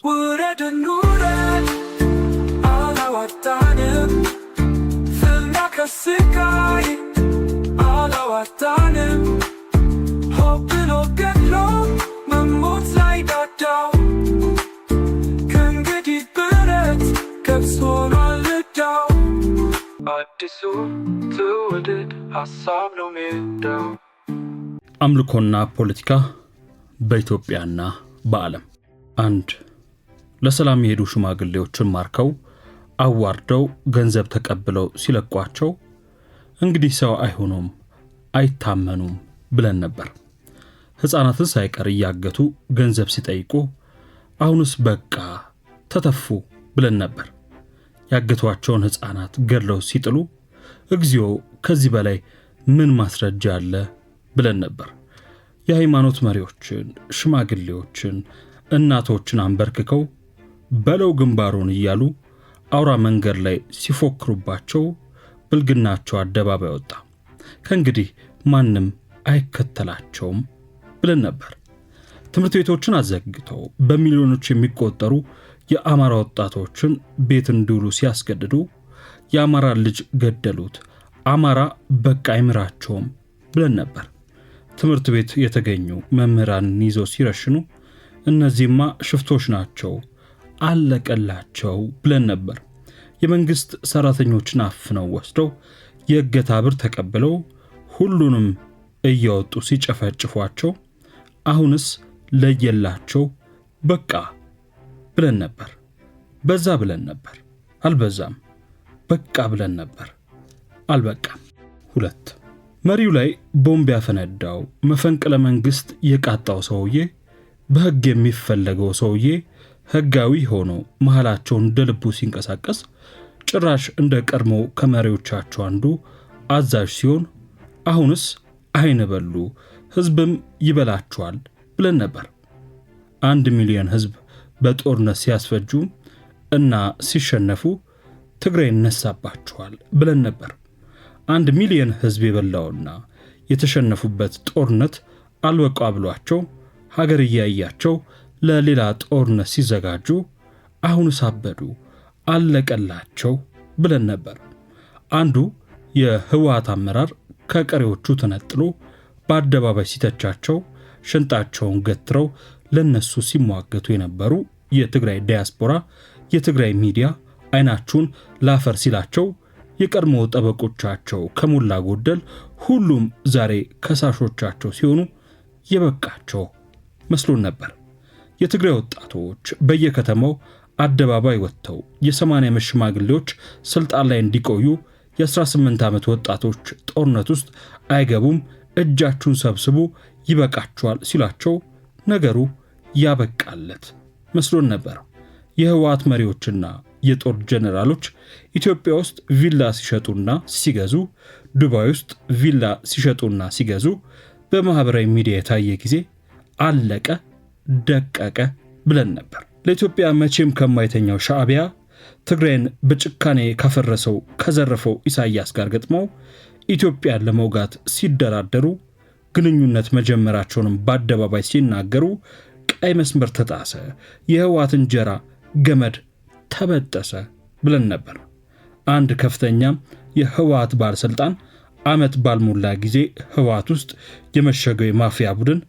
ውረድ እንውረድ አላዋጣንም፣ ፍና ከስቃይ አላዋጣንም። ሆብሎ ገድሎ መሞት ላይ ዳዳው ከእንግዲህ ብረት ገብስ ሆኗል ዕዳው። አዲሱ ትውልድ ሀሳብ ነው ሜዳው። አምልኮና ፖለቲካ በኢትዮጵያና በዓለም። አንድ ለሰላም የሄዱ ሽማግሌዎችን ማርከው አዋርደው ገንዘብ ተቀብለው ሲለቋቸው እንግዲህ ሰው አይሆኑም አይታመኑም ብለን ነበር። ሕፃናትን ሳይቀር እያገቱ ገንዘብ ሲጠይቁ አሁንስ በቃ ተተፉ ብለን ነበር። ያገቷቸውን ሕፃናት ገድለው ሲጥሉ እግዚኦ ከዚህ በላይ ምን ማስረጃ አለ ብለን ነበር። የሃይማኖት መሪዎችን፣ ሽማግሌዎችን፣ እናቶችን አንበርክከው በለው ግንባሩን እያሉ አውራ መንገድ ላይ ሲፎክሩባቸው ብልግናቸው አደባባይ ወጣ። ከእንግዲህ ማንም አይከተላቸውም ብለን ነበር። ትምህርት ቤቶችን አዘግተው በሚሊዮኖች የሚቆጠሩ የአማራ ወጣቶችን ቤት እንዲውሉ ሲያስገድዱ የአማራ ልጅ ገደሉት፣ አማራ በቃ አይምራቸውም ብለን ነበር። ትምህርት ቤት የተገኙ መምህራንን ይዘው ሲረሽኑ እነዚህማ ሽፍቶች ናቸው አለቀላቸው ብለን ነበር። የመንግስት ሰራተኞችን አፍነው ወስደው የእገታ ብር ተቀብለው ሁሉንም እያወጡ ሲጨፈጭፏቸው አሁንስ ለየላቸው በቃ ብለን ነበር። በዛ ብለን ነበር። አልበዛም። በቃ ብለን ነበር። አልበቃም። 2 መሪው ላይ ቦምብ ያፈነዳው መፈንቅለ መንግስት የቃጣው ሰውዬ በሕግ የሚፈለገው ሰውዬ ሕጋዊ ሆኖ መሃላቸውን እንደልቡ ሲንቀሳቀስ ጭራሽ እንደ ቀድሞ ከመሪዎቻቸው አንዱ አዛዥ ሲሆን አሁንስ አይን በሉ ሕዝብም ይበላቸዋል ብለን ነበር። 1 ሚሊዮን ሕዝብ በጦርነት ሲያስፈጁ እና ሲሸነፉ ትግራይ ይነሳባቸዋል ብለን ነበር። 1 ሚሊዮን ሕዝብ የበላውና የተሸነፉበት ጦርነት አልበቃ ብሏቸው ሀገር እያያቸው ለሌላ ጦርነት ሲዘጋጁ አሁንስ አበዱ አለቀላቸው ብለን ነበር። አንዱ የህወሓት አመራር ከቀሪዎቹ ተነጥሎ በአደባባይ ሲተቻቸው ሽንጣቸውን ገትረው ለነሱ ሲሟገቱ የነበሩ የትግራይ ዲያስፖራ የትግራይ ሚዲያ አይናችሁን ላፈር ሲላቸው የቀድሞ ጠበቆቻቸው ከሞላ ጎደል ሁሉም ዛሬ ከሳሾቻቸው ሲሆኑ የበቃቸው መስሎን ነበር። የትግራይ ወጣቶች በየከተማው አደባባይ ወጥተው የ80 ዓመት ሽማግሌዎች ስልጣን ላይ እንዲቆዩ የ18 ዓመት ወጣቶች ጦርነት ውስጥ አይገቡም እጃችሁን ሰብስቡ ይበቃቸዋል ሲላቸው ነገሩ ያበቃለት መስሎን ነበር። የህወሓት መሪዎችና የጦር ጀነራሎች ኢትዮጵያ ውስጥ ቪላ ሲሸጡና ሲገዙ፣ ዱባይ ውስጥ ቪላ ሲሸጡና ሲገዙ በማህበራዊ ሚዲያ የታየ ጊዜ አለቀ ደቀቀ ብለን ነበር። ለኢትዮጵያ መቼም ከማይተኛው ሻዕቢያ ትግራይን በጭካኔ ካፈረሰው ከዘረፈው ኢሳያስ ጋር ገጥመው ኢትዮጵያን ለመውጋት ሲደራደሩ ግንኙነት መጀመራቸውንም በአደባባይ ሲናገሩ ቀይ መስመር ተጣሰ፣ የህወሓት እንጀራ ገመድ ተበጠሰ ብለን ነበር። አንድ ከፍተኛ የህወሓት ባለስልጣን ዓመት ባልሞላ ጊዜ ህወሓት ውስጥ የመሸገው የማፊያ ቡድን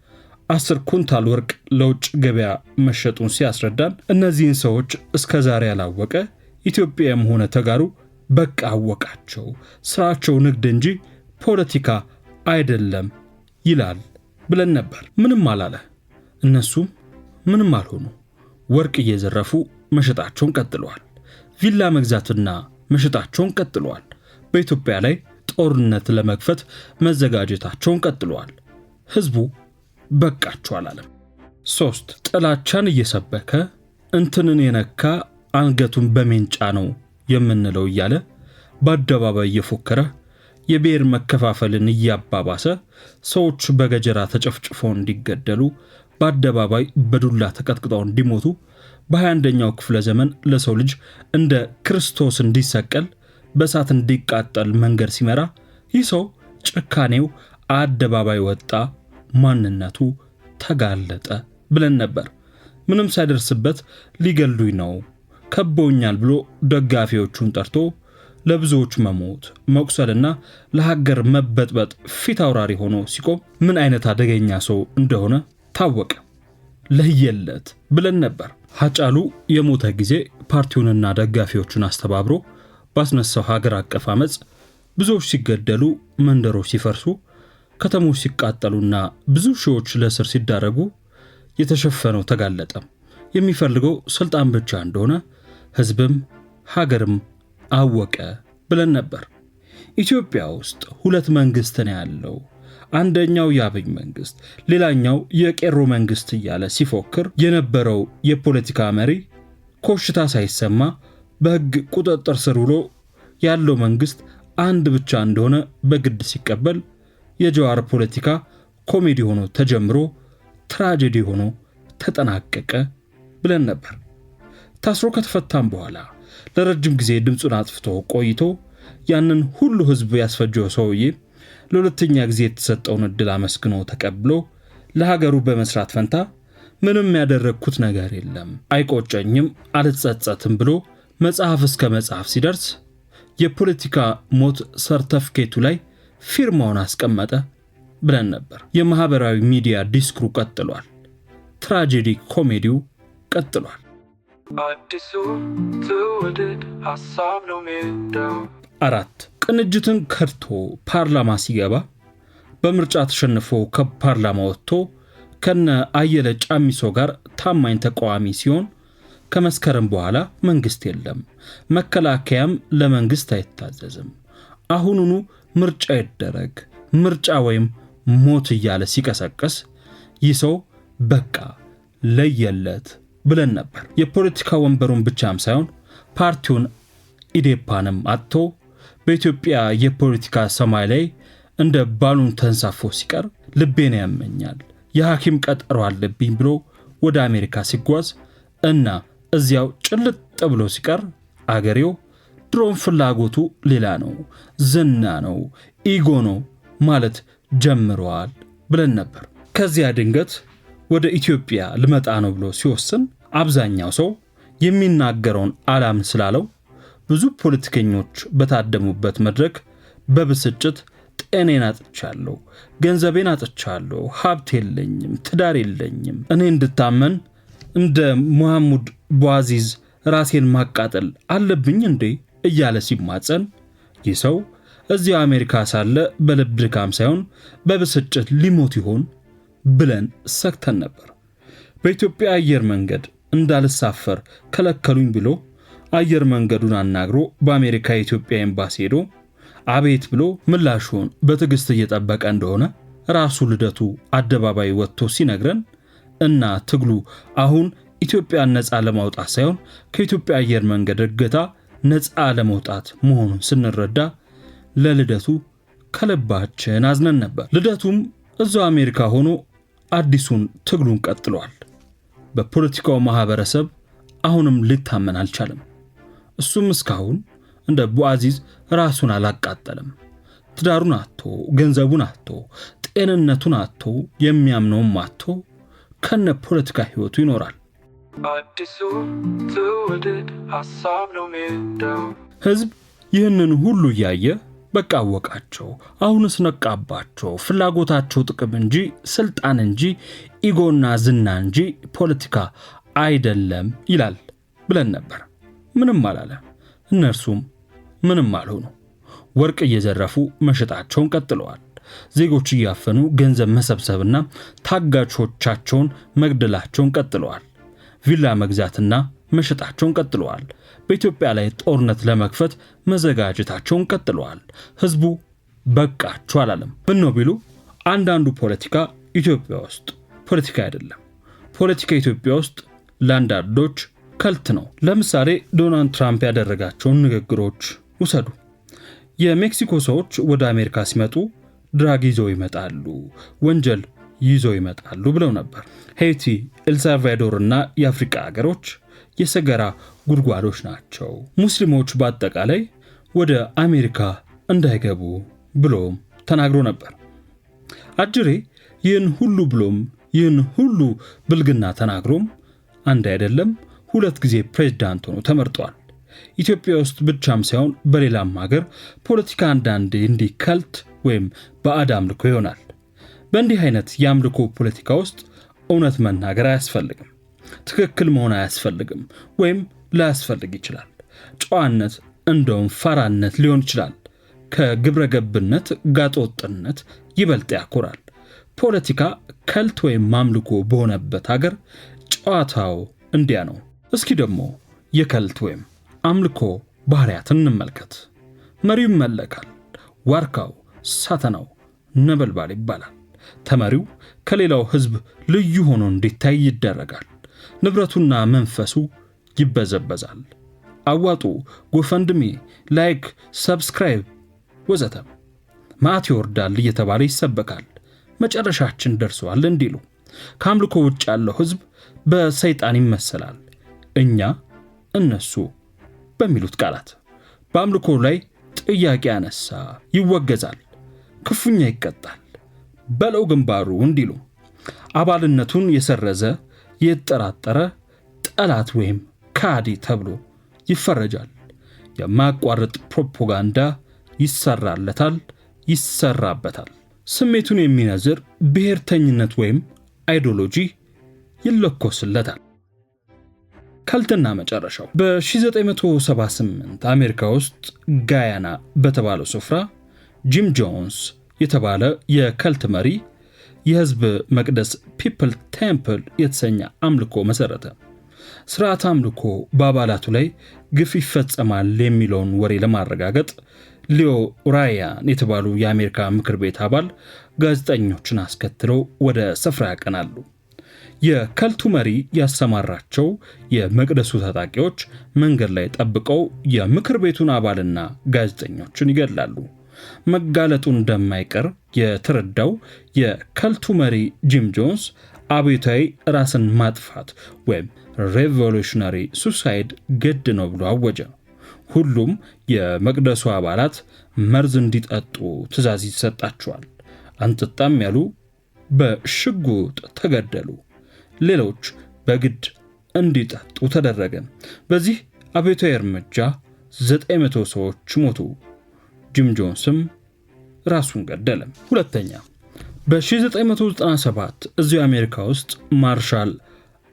10 ኩንታል ወርቅ ለውጭ ገበያ መሸጡን ሲያስረዳን እነዚህን ሰዎች እስከዛሬ ያላወቀ ኢትዮጵያም ሆነ ተጋሩ በቃ አወቃቸው፣ ስራቸው ንግድ እንጂ ፖለቲካ አይደለም ይላል ብለን ነበር። ምንም አላለ። እነሱም ምንም አልሆኑ። ወርቅ እየዘረፉ መሸጣቸውን ቀጥለዋል። ቪላ መግዛትና መሸጣቸውን ቀጥለዋል። በኢትዮጵያ ላይ ጦርነት ለመክፈት መዘጋጀታቸውን ቀጥለዋል። ህዝቡ በቃቸው አላለም። 3 ጥላቻን እየሰበከ እንትንን የነካ አንገቱን በሜንጫ ነው የምንለው እያለ በአደባባይ እየፎከረ የብሔር መከፋፈልን እያባባሰ ሰዎች በገጀራ ተጨፍጭፈው እንዲገደሉ በአደባባይ በዱላ ተቀጥቅጠው እንዲሞቱ በ21ኛው ክፍለ ዘመን ለሰው ልጅ እንደ ክርስቶስ እንዲሰቀል በእሳት እንዲቃጠል መንገድ ሲመራ ይህ ሰው ጭካኔው አደባባይ ወጣ፣ ማንነቱ ተጋለጠ ብለን ነበር። ምንም ሳይደርስበት ሊገሉኝ ነው ከቦኛል ብሎ ደጋፊዎቹን ጠርቶ ለብዙዎች መሞት መቁሰልና ለሀገር መበጥበጥ ፊት አውራሪ ሆኖ ሲቆም ምን አይነት አደገኛ ሰው እንደሆነ ታወቀ። ለየለት ብለን ነበር። ሃጫሉ የሞተ ጊዜ ፓርቲውንና ደጋፊዎቹን አስተባብሮ ባስነሳው ሀገር አቀፍ አመጽ ብዙዎች ሲገደሉ፣ መንደሮች ሲፈርሱ፣ ከተሞች ሲቃጠሉና ብዙ ሺዎች ለእስር ሲዳረጉ የተሸፈነው ተጋለጠ። የሚፈልገው ስልጣን ብቻ እንደሆነ ህዝብም ሀገርም አወቀ ብለን ነበር። ኢትዮጵያ ውስጥ ሁለት መንግስት ነው ያለው። አንደኛው የአብይ መንግስት፣ ሌላኛው የቄሮ መንግስት እያለ ሲፎክር የነበረው የፖለቲካ መሪ ኮሽታ ሳይሰማ በህግ ቁጥጥር ስር ውሎ ያለው መንግስት አንድ ብቻ እንደሆነ በግድ ሲቀበል የጀዋር ፖለቲካ ኮሜዲ ሆኖ ተጀምሮ ትራጀዲ ሆኖ ተጠናቀቀ ብለን ነበር። ታስሮ ከተፈታም በኋላ ለረጅም ጊዜ ድምፁን አጥፍቶ ቆይቶ ያንን ሁሉ ህዝብ ያስፈጀው ሰውዬ ለሁለተኛ ጊዜ የተሰጠውን እድል አመስግኖ ተቀብሎ ለሀገሩ በመስራት ፈንታ ምንም ያደረግኩት ነገር የለም፣ አይቆጨኝም፣ አልጸጸትም ብሎ መጽሐፍ እስከ መጽሐፍ ሲደርስ የፖለቲካ ሞት ሰርተፍኬቱ ላይ ፊርማውን አስቀመጠ ብለን ነበር። የማህበራዊ ሚዲያ ዲስኩሩ ቀጥሏል። ትራጀዲ ኮሜዲው ቀጥሏል። አዲሱ ትውልድ ሐሳብ ነው ሜዳው። 4 ቅንጅትን ከድቶ ፓርላማ ሲገባ በምርጫ ተሸንፎ ከፓርላማ ወጥቶ ከነ አየለ ጫሚሶ ጋር ታማኝ ተቃዋሚ ሲሆን ከመስከረም በኋላ መንግስት የለም፣ መከላከያም ለመንግስት አይታዘዝም፣ አሁኑኑ ምርጫ ይደረግ፣ ምርጫ ወይም ሞት እያለ ሲቀሰቀስ ይህ ሰው በቃ ለየለት ብለን ነበር። የፖለቲካ ወንበሩን ብቻም ሳይሆን ፓርቲውን ኢዴፓንም አጥቶ በኢትዮጵያ የፖለቲካ ሰማይ ላይ እንደ ባሉን ተንሳፎ ሲቀር ልቤን ያመኛል፣ የሐኪም ቀጠሮ አለብኝ ብሎ ወደ አሜሪካ ሲጓዝ እና እዚያው ጭልጥ ብሎ ሲቀር አገሬው ድሮም ፍላጎቱ ሌላ ነው፣ ዝና ነው፣ ኢጎ ነው ማለት ጀምሯል ብለን ነበር። ከዚያ ድንገት ወደ ኢትዮጵያ ልመጣ ነው ብሎ ሲወስን አብዛኛው ሰው የሚናገረውን አላምን ስላለው ብዙ ፖለቲከኞች በታደሙበት መድረክ በብስጭት ጤኔን አጥቻለሁ፣ ገንዘቤን አጥቻለሁ፣ ሀብት የለኝም፣ ትዳር የለኝም፣ እኔ እንድታመን እንደ ሙሐሙድ ቧዚዝ ራሴን ማቃጠል አለብኝ እንዴ እያለ ሲማጸን ይህ ሰው እዚያ አሜሪካ ሳለ በልብ ድካም ሳይሆን በብስጭት ሊሞት ይሆን ብለን ሰክተን ነበር። በኢትዮጵያ አየር መንገድ እንዳልሳፈር ከለከሉኝ ብሎ አየር መንገዱን አናግሮ በአሜሪካ የኢትዮጵያ ኤምባሲ ሄዶ አቤት ብሎ ምላሹን በትዕግስት እየጠበቀ እንደሆነ ራሱ ልደቱ አደባባይ ወጥቶ ሲነግረን እና ትግሉ አሁን ኢትዮጵያን ነፃ ለማውጣት ሳይሆን ከኢትዮጵያ አየር መንገድ እገታ ነፃ ለማውጣት መሆኑን ስንረዳ ለልደቱ ከልባችን አዝነን ነበር። ልደቱም እዛው አሜሪካ ሆኖ አዲሱን ትግሉን ቀጥሏል። በፖለቲካው ማህበረሰብ አሁንም ሊታመን አልቻለም። እሱም እስካሁን እንደ ቧዚዝ ራሱን አላቃጠለም። ትዳሩን አጥቶ፣ ገንዘቡን አጥቶ፣ ጤንነቱን አጥቶ፣ የሚያምነውም አጥቶ ከነ ፖለቲካ ህይወቱ ይኖራል። አዲሱ ትውልድ ሐሳብ ነው ሜዳው። ህዝብ ይህንን ሁሉ እያየ በቃ አወቃቸው፣ አሁንስ ነቃባቸው፣ ፍላጎታቸው ጥቅም እንጂ ስልጣን እንጂ ኢጎና ዝና እንጂ ፖለቲካ አይደለም ይላል ብለን ነበር። ምንም አላለ። እነርሱም ምንም አልሆኑ። ወርቅ እየዘረፉ መሸጣቸውን ቀጥለዋል። ዜጎች እያፈኑ ገንዘብ መሰብሰብና ታጋቾቻቸውን መግደላቸውን ቀጥለዋል። ቪላ መግዛትና መሸጣቸውን ቀጥለዋል። በኢትዮጵያ ላይ ጦርነት ለመክፈት መዘጋጀታቸውን ቀጥለዋል። ህዝቡ በቃችሁ አላለም። ምነው ቢሉ አንዳንዱ ፖለቲካ ኢትዮጵያ ውስጥ ፖለቲካ አይደለም። ፖለቲካ ኢትዮጵያ ውስጥ ለአንዳንዶች ከልት ነው። ለምሳሌ ዶናልድ ትራምፕ ያደረጋቸውን ንግግሮች ውሰዱ። የሜክሲኮ ሰዎች ወደ አሜሪካ ሲመጡ ድራግ ይዘው ይመጣሉ፣ ወንጀል ይዘው ይመጣሉ ብለው ነበር። ሄይቲ፣ ኤልሳልቫዶር እና የአፍሪካ ሀገሮች የሰገራ ጉድጓዶች ናቸው። ሙስሊሞች በአጠቃላይ ወደ አሜሪካ እንዳይገቡ ብሎም ተናግሮ ነበር። አጅሬ ይህን ሁሉ ብሎም ይህን ሁሉ ብልግና ተናግሮም አንድ አይደለም 2 ጊዜ ፕሬዝዳንት ሆኖ ተመርጧል። ኢትዮጵያ ውስጥ ብቻም ሳይሆን በሌላም ሀገር ፖለቲካ አንዳንዴ እንዲህ ከልት ወይም ባዕድ አምልኮ ይሆናል። በእንዲህ አይነት የአምልኮ ፖለቲካ ውስጥ እውነት መናገር አያስፈልግም፣ ትክክል መሆን አያስፈልግም፣ ወይም ላያስፈልግ ይችላል። ጨዋነት እንደውም ፋራነት ሊሆን ይችላል። ከግብረ ገብነት ጋጠወጥነት ይበልጥ ያኮራል። ፖለቲካ ከልት ወይም አምልኮ በሆነበት ሀገር ጨዋታው እንዲያ ነው። እስኪ ደግሞ የከልት ወይም አምልኮ ባህሪያትን እንመልከት። መሪው ይመለካል። ዋርካው፣ ሳተናው ነበልባል ይባላል። ተመሪው ከሌላው ሕዝብ ልዩ ሆኖ እንዲታይ ይደረጋል። ንብረቱና መንፈሱ ይበዘበዛል። አዋጡ፣ ጎፈንድሜ፣ ላይክ፣ ሰብስክራይብ ወዘተ ማዕት ይወርዳል እየተባለ ይሰበካል። መጨረሻችን ደርሷል እንዲሉ ከአምልኮ ውጭ ያለው ሕዝብ በሰይጣን ይመሰላል። እኛ እነሱ በሚሉት ቃላት በአምልኮ ላይ ጥያቄ ያነሳ ይወገዛል፣ ክፉኛ ይቀጣል፣ በለው ግንባሩ እንዲሉ አባልነቱን የሰረዘ የተጠራጠረ ጠላት ወይም ካዲ ተብሎ ይፈረጃል። የማያቋርጥ ፕሮፓጋንዳ ይሰራለታል፣ ይሰራበታል። ስሜቱን የሚነዝር ብሔርተኝነት ወይም አይዲዮሎጂ ይለኮስለታል። ከልትና መጨረሻው በ1978 አሜሪካ ውስጥ ጋያና በተባለው ስፍራ ጂም ጆንስ የተባለ የከልት መሪ የሕዝብ መቅደስ ፒፕል ቴምፕል የተሰኘ አምልኮ መሰረተ። ስርዓት አምልኮ በአባላቱ ላይ ግፍ ይፈጸማል የሚለውን ወሬ ለማረጋገጥ ሊዮ ራያን የተባሉ የአሜሪካ ምክር ቤት አባል ጋዜጠኞችን አስከትለው ወደ ስፍራ ያቀናሉ። የከልቱ መሪ ያሰማራቸው የመቅደሱ ታጣቂዎች መንገድ ላይ ጠብቀው የምክር ቤቱን አባልና ጋዜጠኞችን ይገድላሉ። መጋለጡ እንደማይቀር የተረዳው የከልቱ መሪ ጂም ጆንስ አብዮታዊ ራስን ማጥፋት ወይም ሬቮሉሽነሪ ሱሳይድ ግድ ነው ብሎ አወጀ። ሁሉም የመቅደሱ አባላት መርዝ እንዲጠጡ ትዕዛዝ ይሰጣቸዋል። አንጠጣም ያሉ በሽጉጥ ተገደሉ። ሌሎች በግድ እንዲጠጡ ተደረገ። በዚህ አብዮታዊ እርምጃ 900 ሰዎች ሞቱ። ጂም ጆንስም ራሱን ገደለ። ሁለተኛ በ1997 እዚሁ አሜሪካ ውስጥ ማርሻል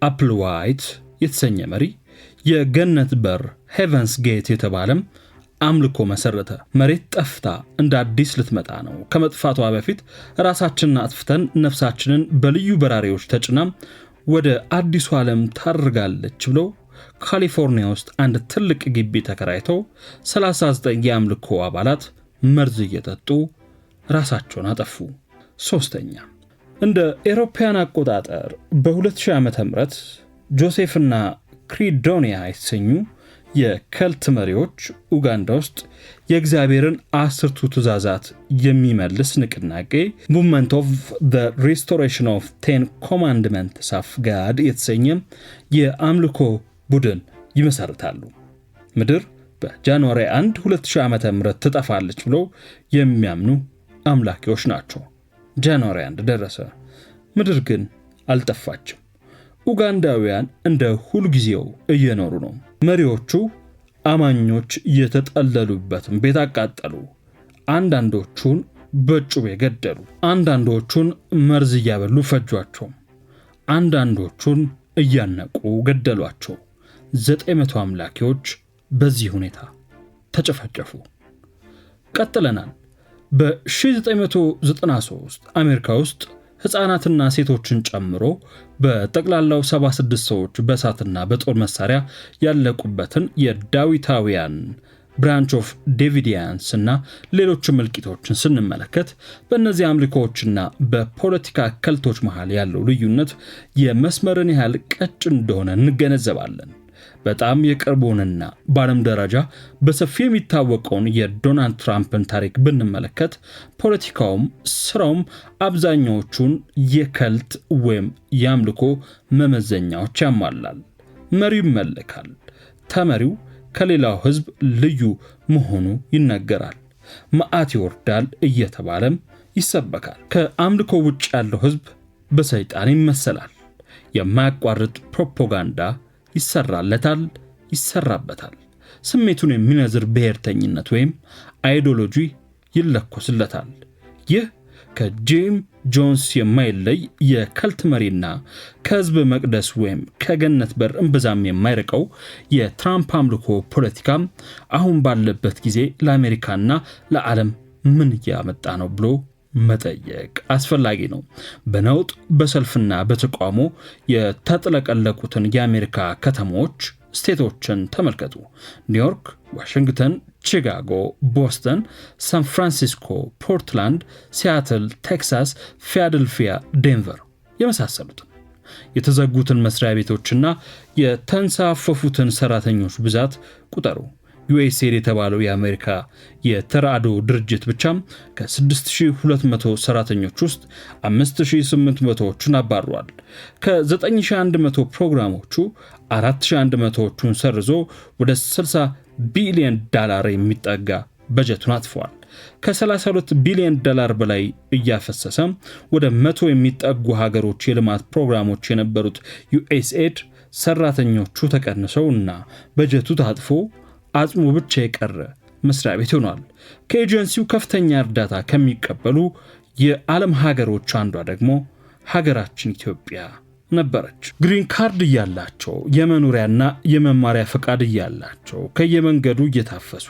አፕልዋይት የተሰኘ መሪ የገነት በር ሄቨንስ ጌት የተባለም አምልኮ መሰረተ። መሬት ጠፍታ እንደ አዲስ ልትመጣ ነው፣ ከመጥፋቷ በፊት ራሳችንን አጥፍተን ነፍሳችንን በልዩ በራሪዎች ተጭና ወደ አዲሱ ዓለም ታርጋለች ብለው ካሊፎርኒያ ውስጥ አንድ ትልቅ ግቢ ተከራይተው 39 የአምልኮ አባላት መርዝ እየጠጡ ራሳቸውን አጠፉ። ሶስተኛ እንደ ኤሮፓያን አቆጣጠር በ2000 ዓመተ ምህረት ጆሴፍና ክሪዶኒያ የተሰኙ የከልት መሪዎች ኡጋንዳ ውስጥ የእግዚአብሔርን 10ቱ ትእዛዛት የሚመልስ ንቅናቄ ሙቭመንት ኦፍ ዘ ሪስቶሬሽን ኦፍ 10 ኮማንድመንትስ ኦፍ ጋድ የተሰኘ የአምልኮ ቡድን ይመሰርታሉ። ምድር በጃንዋሪ 1 2000 ዓመተ ምህረት ትጠፋለች ብለው የሚያምኑ አምላኪዎች ናቸው። ጃንዋሪ 1 ደረሰ፣ ምድር ግን አልጠፋችም። ኡጋንዳውያን እንደ ሁልጊዜው እየኖሩ ነው። መሪዎቹ አማኞች የተጠለሉበትን ቤት አቃጠሉ። አንዳንዶቹን በጩቤ ገደሉ። አንዳንዶቹን መርዝ እያበሉ ፈጇቸው። አንዳንዶቹን እያነቁ ገደሏቸው። 900 አምላኪዎች በዚህ ሁኔታ ተጨፈጨፉ። ቀጥለናል። በ1993 አሜሪካ ውስጥ ሕፃናትና ሴቶችን ጨምሮ በጠቅላላው 76 ሰዎች በእሳትና በጦር መሳሪያ ያለቁበትን የዳዊታውያን ብራንች ኦፍ ዴቪዲያንስ እና ሌሎችም እልቂቶችን ስንመለከት በእነዚህ አምልኮዎችና በፖለቲካ ከልቶች መሃል ያለው ልዩነት የመስመርን ያህል ቀጭን እንደሆነ እንገነዘባለን። በጣም የቅርቡንና በዓለም ደረጃ በሰፊ የሚታወቀውን የዶናልድ ትራምፕን ታሪክ ብንመለከት ፖለቲካውም ስራውም አብዛኛዎቹን የከልት ወይም የአምልኮ መመዘኛዎች ያሟላል። መሪው ይመለካል። ተመሪው ከሌላው ሕዝብ ልዩ መሆኑ ይነገራል። መዓት ይወርዳል እየተባለም ይሰበካል። ከአምልኮ ውጭ ያለው ሕዝብ በሰይጣን ይመሰላል። የማያቋርጥ ፕሮፓጋንዳ ይሰራለታል፣ ይሰራበታል። ስሜቱን የሚነዝር ብሔርተኝነት ወይም አይዲዮሎጂ ይለኮስለታል። ይህ ከጂም ጆንስ የማይለይ የከልት መሪና ከህዝብ መቅደስ ወይም ከገነት በር እምብዛም የማይርቀው የትራምፕ አምልኮ ፖለቲካ አሁን ባለበት ጊዜ ለአሜሪካና ለዓለም ምን እያመጣ ነው ብሎ መጠየቅ አስፈላጊ ነው። በነውጥ በሰልፍና በተቃውሞ የተጥለቀለቁትን የአሜሪካ ከተሞች ስቴቶችን ተመልከቱ። ኒውዮርክ፣ ዋሽንግተን፣ ቺካጎ፣ ቦስተን፣ ሳን ፍራንሲስኮ፣ ፖርትላንድ፣ ሲያትል፣ ቴክሳስ፣ ፊላደልፊያ፣ ዴንቨር የመሳሰሉትን። የተዘጉትን መስሪያ ቤቶችና የተንሳፈፉትን ሰራተኞች ብዛት ቁጠሩ። ዩኤስኤድ የተባለው የአሜሪካ የተራድኦ ድርጅት ብቻም ከ6200 ሰራተኞች ውስጥ 5800ዎቹን አባሯል። ከ9100 ፕሮግራሞቹ 4100ዎቹን ሰርዞ ወደ 60 ቢሊዮን ዶላር የሚጠጋ በጀቱን አጥፏል። ከ32 ቢሊዮን ዶላር በላይ እያፈሰሰ ወደ 100 የሚጠጉ ሀገሮች የልማት ፕሮግራሞች የነበሩት ዩኤስኤድ ሰራተኞቹ ተቀንሰውና በጀቱ ታጥፎ አጽሙ ብቻ የቀረ መስሪያ ቤት ሆኗል። ከኤጀንሲው ከፍተኛ እርዳታ ከሚቀበሉ የዓለም ሀገሮች አንዷ ደግሞ ሀገራችን ኢትዮጵያ ነበረች። ግሪን ካርድ እያላቸው የመኖሪያና የመማሪያ ፈቃድ እያላቸው ከየመንገዱ እየታፈሱ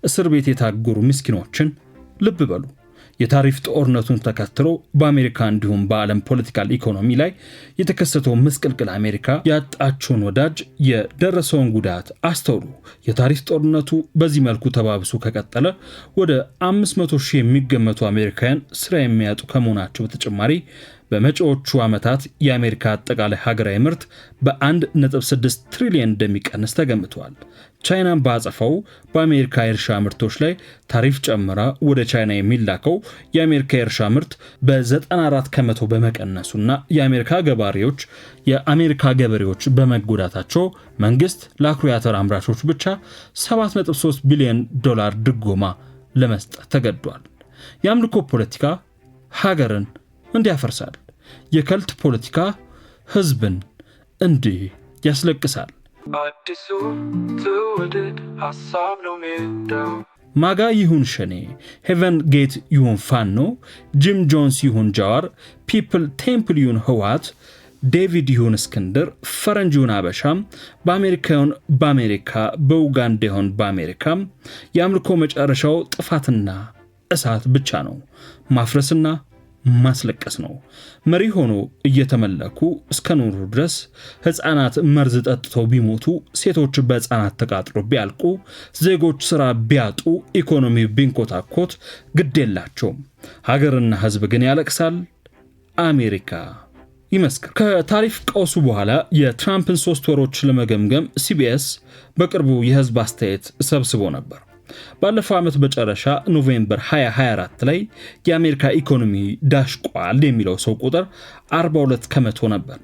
እስር ቤት የታገሩ ምስኪኖችን ልብ በሉ። የታሪፍ ጦርነቱን ተከትሎ በአሜሪካ እንዲሁም በዓለም ፖለቲካል ኢኮኖሚ ላይ የተከሰተው ምስቅልቅል አሜሪካ ያጣችውን ወዳጅ የደረሰውን ጉዳት አስተውሉ። የታሪፍ ጦርነቱ በዚህ መልኩ ተባብሶ ከቀጠለ ወደ 500,000 የሚገመቱ አሜሪካውያን ስራ የሚያጡ ከመሆናቸው በተጨማሪ በመጪዎቹ ዓመታት የአሜሪካ አጠቃላይ ሀገራዊ ምርት በ1.6 ትሪሊዮን እንደሚቀንስ ተገምቷል። ቻይናን ባጸፈው በአሜሪካ የእርሻ ምርቶች ላይ ታሪፍ ጨምራ ወደ ቻይና የሚላከው የአሜሪካ የእርሻ ምርት በ94 ከመቶ በመቀነሱና የአሜሪካ ገበሬዎች በመጎዳታቸው መንግስት ለአኩሪ አተር አምራቾች ብቻ 7.3 ቢሊዮን ዶላር ድጎማ ለመስጠት ተገዷል። የአምልኮ ፖለቲካ ሀገርን እንዲያፈርሳል። የከልት ፖለቲካ ህዝብን እንዲህ ያስለቅሳል። አዲሱ ትውልድ ሐሳብ ነው ሜዳው። ማጋ ይሁን ሸኔ፣ ሄቨን ጌት ይሁን ፋኖ፣ ጂም ጆንስ ይሁን ጃዋር፣ ፒፕል ቴምፕል ይሁን ህወሓት፣ ዴቪድ ይሁን እስክንድር፣ ፈረንጅ ይሁን አበሻም፣ በአሜሪካ ይሁን በአሜሪካ፣ በኡጋንዳ ይሁን በአሜሪካ የአምልኮ መጨረሻው ጥፋትና እሳት ብቻ ነው። ማፍረስና ማስለቀስ ነው። መሪ ሆኖ እየተመለኩ እስከ ኖሩ ድረስ ህፃናት መርዝ ጠጥተው ቢሞቱ፣ ሴቶች በህፃናት ተቃጥሎ ቢያልቁ፣ ዜጎች ስራ ቢያጡ፣ ኢኮኖሚ ቢንኮታኮት ግድ የላቸውም። ሀገርና ህዝብ ግን ያለቅሳል። አሜሪካ ይመስክር። ከታሪፍ ቀውሱ በኋላ የትራምፕን 3 ወሮች ለመገምገም ሲቢኤስ በቅርቡ የህዝብ አስተያየት ሰብስቦ ነበር። ባለፈው ዓመት መጨረሻ ኖቬምበር 2024 ላይ የአሜሪካ ኢኮኖሚ ዳሽቋል የሚለው ሰው ቁጥር 42 ከመቶ ነበር።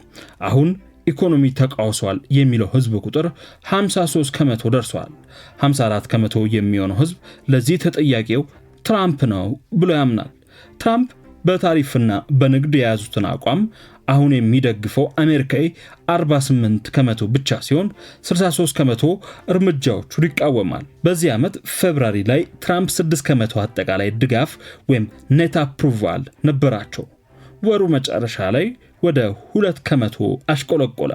አሁን ኢኮኖሚ ተቃውሷል የሚለው ህዝብ ቁጥር 53 ከመቶ ደርሷል። 54 ከመቶ የሚሆነው ህዝብ ለዚህ ተጠያቂው ትራምፕ ነው ብሎ ያምናል። ትራምፕ በታሪፍና በንግድ የያዙትን አቋም አሁን የሚደግፈው አሜሪካዊ 48 ከመቶ ብቻ ሲሆን 63 ከመቶ እርምጃዎቹን ይቃወማል። በዚህ ዓመት ፌብራሪ ላይ ትራምፕ 6 ከመቶ አጠቃላይ ድጋፍ ወይም ኔት አፕሩቫል ነበራቸው። ወሩ መጨረሻ ላይ ወደ 2 ከመቶ አሽቆለቆለ።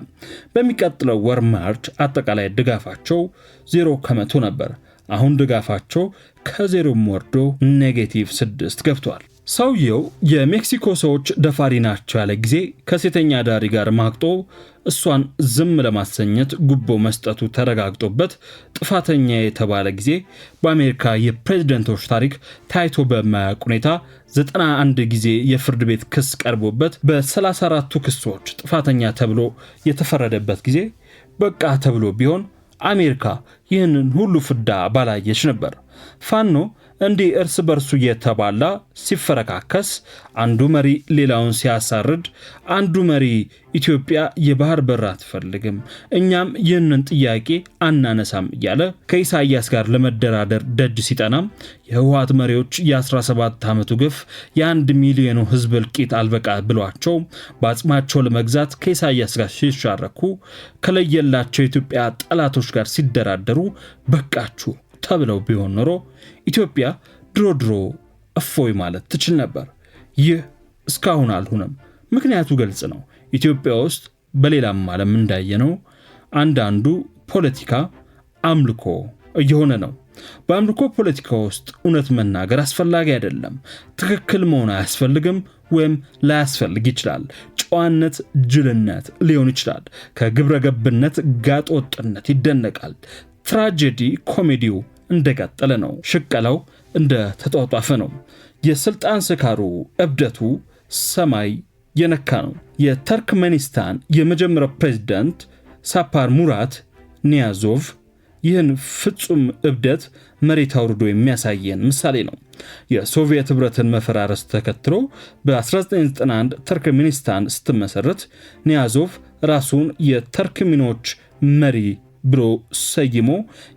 በሚቀጥለው ወር ማርች አጠቃላይ ድጋፋቸው 0 ከመቶ ነበር። አሁን ድጋፋቸው ከዜሮም ወርዶ -6 ገብቷል። ሰውየው የሜክሲኮ ሰዎች ደፋሪ ናቸው ያለ ጊዜ ከሴተኛ ዳሪ ጋር ማቅጦ እሷን ዝም ለማሰኘት ጉቦ መስጠቱ ተረጋግጦበት ጥፋተኛ የተባለ ጊዜ በአሜሪካ የፕሬዝደንቶች ታሪክ ታይቶ በማያውቅ ሁኔታ 91 ጊዜ የፍርድ ቤት ክስ ቀርቦበት በ34ቱ ክሶች ጥፋተኛ ተብሎ የተፈረደበት ጊዜ በቃ ተብሎ ቢሆን አሜሪካ ይህንን ሁሉ ፍዳ ባላየች ነበር። ፋኖ እንዲህ እርስ በርሱ እየተባላ ሲፈረካከስ፣ አንዱ መሪ ሌላውን ሲያሳርድ፣ አንዱ መሪ ኢትዮጵያ የባህር በር አትፈልግም፣ እኛም ይህንን ጥያቄ አናነሳም እያለ ከኢሳያስ ጋር ለመደራደር ደጅ ሲጠናም፣ የህወሓት መሪዎች የ17 ዓመቱ ግፍ የ1 ሚሊዮኑ ህዝብ እልቂት አልበቃ ብሏቸው በአጽማቸው ለመግዛት ከኢሳያስ ጋር ሲሻረኩ፣ ከለየላቸው የኢትዮጵያ ጠላቶች ጋር ሲደራደሩ በቃችሁ ተብለው ቢሆን ኖሮ ኢትዮጵያ ድሮ እፎይ ማለት ትችል ነበር። ይህ እስካሁን አልሆነም። ምክንያቱ ግልጽ ነው። ኢትዮጵያ ውስጥ በሌላም ዓለም እንዳየነው አንዳንዱ ፖለቲካ አምልኮ እየሆነ ነው። በአምልኮ ፖለቲካ ውስጥ እውነት መናገር አስፈላጊ አይደለም። ትክክል መሆን አያስፈልግም ወይም ላያስፈልግ ይችላል። ጨዋነት ጅልነት ሊሆን ይችላል። ከግብረ ገብነት ጋጥ ወጥነት ይደነቃል። ትራጀዲ ኮሜዲው እንደቀጠለ ነው። ሽቀላው እንደ ተጧጧፈ ነው። የስልጣን ስካሩ እብደቱ ሰማይ የነካ ነው። የተርክሜኒስታን የመጀመሪያው ፕሬዝዳንት ሳፓር ሙራት ኒያዞቭ ይህን ፍጹም እብደት መሬት አውርዶ የሚያሳየን ምሳሌ ነው። የሶቪየት ህብረትን መፈራረስ ተከትሎ በ1991 ተርክሜኒስታን ስትመሰረት ኒያዞቭ ራሱን የተርክሚኖች መሪ ብሎ ሰይሞ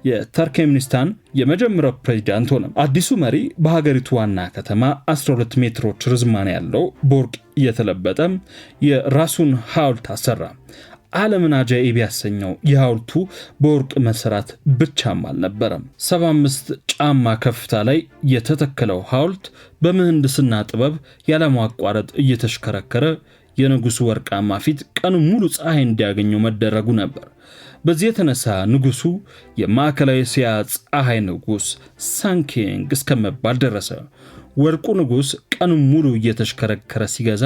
የተርክሜኒስታን የመጀመሪያው ፕሬዝዳንት ሆነ። አዲሱ መሪ በሀገሪቱ ዋና ከተማ 12 ሜትሮች ርዝማኔ ያለው በወርቅ እየተለበጠ የራሱን ሐውልት አሰራ። ዓለምን አጃኢብ ያሰኘው የሐውልቱ በወርቅ መሰራት ብቻም አልነበረም። 75 ጫማ ከፍታ ላይ የተተከለው ሐውልት በምህንድስና ጥበብ ያለማቋረጥ እየተሽከረከረ የንጉሱ ወርቃማ ፊት ቀኑ ሙሉ ፀሐይ እንዲያገኘው መደረጉ ነበር። በዚህ የተነሳ ንጉሱ የማዕከላዊ እስያ ፀሐይ ንጉስ ሳንኪንግ እስከመባል ደረሰ። ወርቁ ንጉስ ቀኑ ሙሉ እየተሽከረከረ ሲገዛ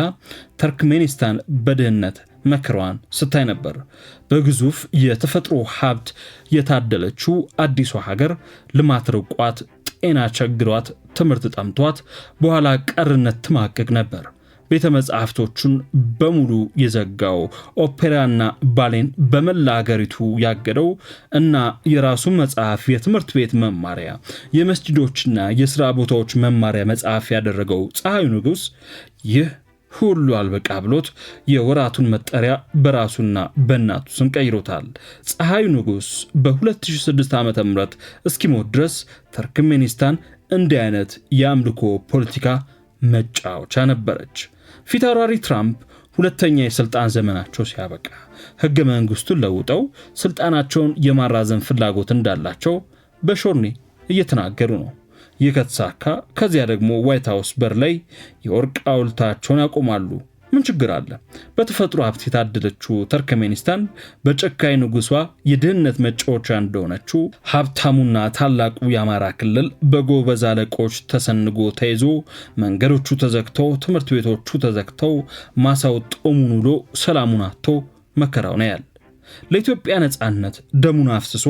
ተርክሜኒስታን በድህነት መከራዋን ስታይ ነበር። በግዙፍ የተፈጥሮ ሀብት የታደለችው አዲሷ ሀገር ልማት ርቋት፣ ጤና ቸግሯት፣ ትምህርት ጠምቷት በኋላ ቀርነት ትማቅቅ ነበር። ቤተ መጻሕፍቶቹን በሙሉ የዘጋው፣ ኦፔራና ባሌን በመላ አገሪቱ ያገደው እና የራሱ መጽሐፍ የትምህርት ቤት መማሪያ፣ የመስጂዶችና የሥራ ቦታዎች መማሪያ መጽሐፍ ያደረገው ፀሐዩ ንጉሥ ይህ ሁሉ አልበቃ ብሎት የወራቱን መጠሪያ በራሱና በእናቱ ስም ቀይሮታል። ፀሐዩ ንጉሥ በ2006 ዓ.ም እስኪሞት ድረስ ተርክሜኒስታን እንዲህ አይነት የአምልኮ ፖለቲካ መጫወቻ ነበረች። ፊታውራሪ ትራምፕ ሁለተኛ የስልጣን ዘመናቸው ሲያበቃ ህገ መንግስቱን ለውጠው ስልጣናቸውን የማራዘም ፍላጎት እንዳላቸው በሾርኔ እየተናገሩ ነው። ይህ ከተሳካ ከዚያ ደግሞ ዋይት ሃውስ በር ላይ የወርቅ ሐውልታቸውን ያቆማሉ። ምን ችግር አለ? በተፈጥሮ ሀብት የታደለችው ተርክሜኒስታን በጨካኝ ንጉሷ የድህነት መጫወቻ እንደሆነችው ሀብታሙና ታላቁ የአማራ ክልል በጎበዝ አለቆች ተሰንጎ ተይዞ መንገዶቹ ተዘግተው ትምህርት ቤቶቹ ተዘግተው ማሳው ጦሙን ውሎ ሰላሙን አጥቶ መከራውን ያያል። ለኢትዮጵያ ነጻነት ደሙን አፍስሶ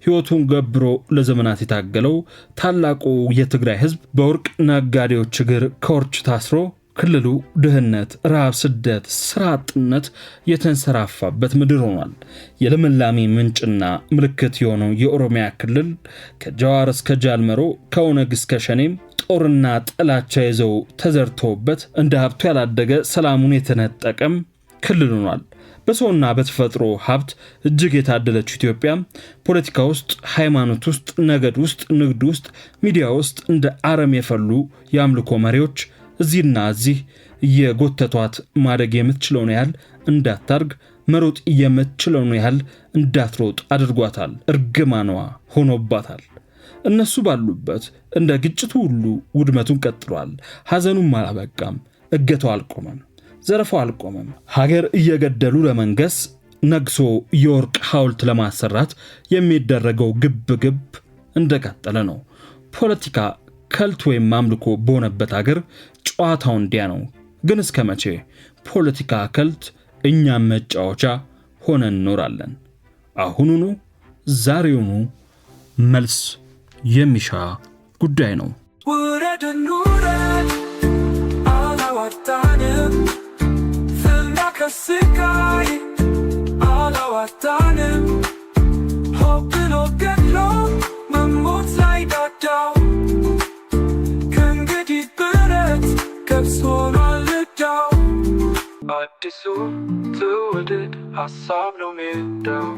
ሕይወቱን ገብሮ ለዘመናት የታገለው ታላቁ የትግራይ ህዝብ በወርቅ ነጋዴዎች እግር ከወርች ታስሮ ክልሉ ድህነት፣ ረሃብ፣ ስደት፣ ስራ አጥነት የተንሰራፋበት ምድር ሆኗል። የልምላሜ ምንጭና ምልክት የሆነው የኦሮሚያ ክልል ከጀዋር እስከ ጃልመሮ ከኦነግ እስከ ሸኔም ጦርና ጥላቻ ይዘው ተዘርተውበት እንደ ሀብቱ ያላደገ ሰላሙን የተነጠቀም ክልል ሆኗል። በሰውና በተፈጥሮ ሀብት እጅግ የታደለችው ኢትዮጵያ ፖለቲካ ውስጥ፣ ሃይማኖት ውስጥ፣ ነገድ ውስጥ፣ ንግድ ውስጥ፣ ሚዲያ ውስጥ እንደ አረም የፈሉ የአምልኮ መሪዎች እዚህና እዚህ የጎተቷት ማደግ የምትችለውን ያህል እንዳታርግ፣ መሮጥ የምትችለውን ያህል እንዳትሮጥ አድርጓታል። እርግማኗ ሆኖባታል። እነሱ ባሉበት እንደ ግጭቱ ሁሉ ውድመቱን ቀጥሏል። ሐዘኑም አላበቃም። እገታው አልቆመም። ዘረፋው አልቆመም። ሀገር እየገደሉ ለመንገስ ነግሶ የወርቅ ሐውልት ለማሰራት የሚደረገው ግብ እንደቀጠለ ነው። ፖለቲካ ከልት ወይም አምልኮ በሆነበት ሀገር ጨዋታው እንዲያ ነው። ግን እስከ መቼ ፖለቲካ ከልት እኛም መጫወቻ ሆነን እንኖራለን? አሁኑኑ ዛሬውኑ መልስ የሚሻ ጉዳይ ነው። ውረድን ውረድ አላዋጣንም፣ ፍና ከስቃይ አላዋጣንም፣ ሆብሎ ገድሎ መሞት ላይ ዳደ ሜዳው ከእንግዲህ ብረት ገብስ ሆኗል ዕዳው አዲሱ ትውልድ ሀሳብ ነው ሜዳው